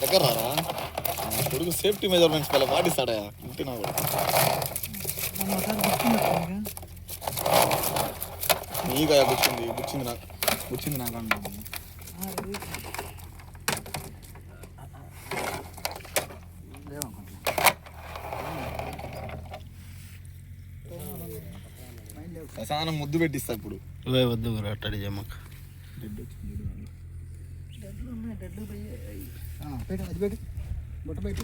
దగ్గర రారా కొడుకు సేఫ్టీ మెజర్మెంట్స్ వల్ల పాటిస్తాడా ఇంటి నా కూడా నీగా గుచ్చింది నాకు అన్నాను. ప్రసాదం ముద్దు పెట్టిస్తా ఇప్పుడు వద్దు అట్టడి చేయమాక అది పెట్టు బుట్ట పెట్టు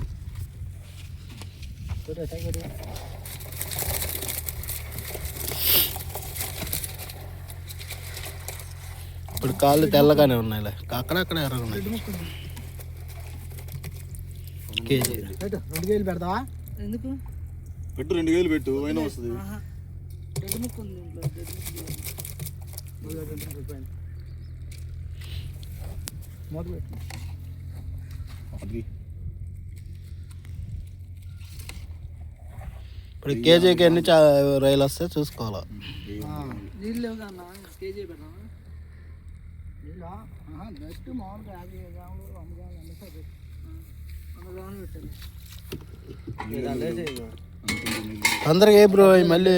ఇప్పుడు కాళ్ళు తెల్లగానే ఉన్నాయిలే అక్కడక్కడ ఎర్రగా ఉన్నాయి. కేజీ పెట్టు 2 కేజీలు పెడతావా? ఎందుకు పెట్టు 2 కేజీలు పెట్టు అయినా వస్తుంది. ఇప్పుడు కేజీకి ఎన్ని రైలు వస్తాయి చూసుకోవాలా. నీళ్ళు కేజీ పెడతావా? నెక్స్ట్ మామూలుగా 50 గ్రాములు 100 గ్రాములు అన్నీ పెట్టాలి. 100 గ్రాములు పెట్టాలి. తొందరగా ఏ బ్రో మళ్ళీ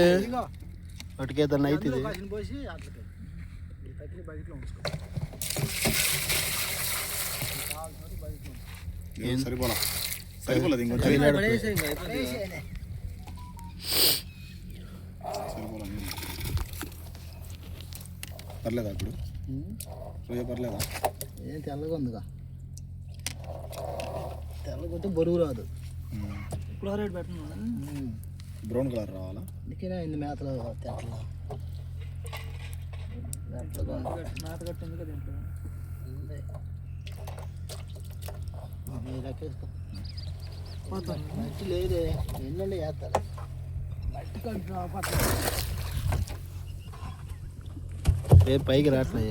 వాటికి ఏదన్నా అవుతుంది. పోసి అట్లకి తగ్గి బకెట్లో ఉంచుకో. సరిపోలేదు ఇంకొంచెం పర్లేదా ఇప్పుడు పర్లేదా? ఏం తెల్లగా ఉందిగా, తెల్లగొట్టి బరువు రాదు. క్లోరైడ్ పెట్టినా బ్రౌన్ కలర్ రావాలా? అందుకేనా ఇన్ని మేతలు తెల్ల మేత కట్టింది కదా ఇంట్లో లెక్కేసుకో. మట్టి లేదే ఎన్నండి వేస్తారు మట్టి కట్టు పైకి రావట్లే.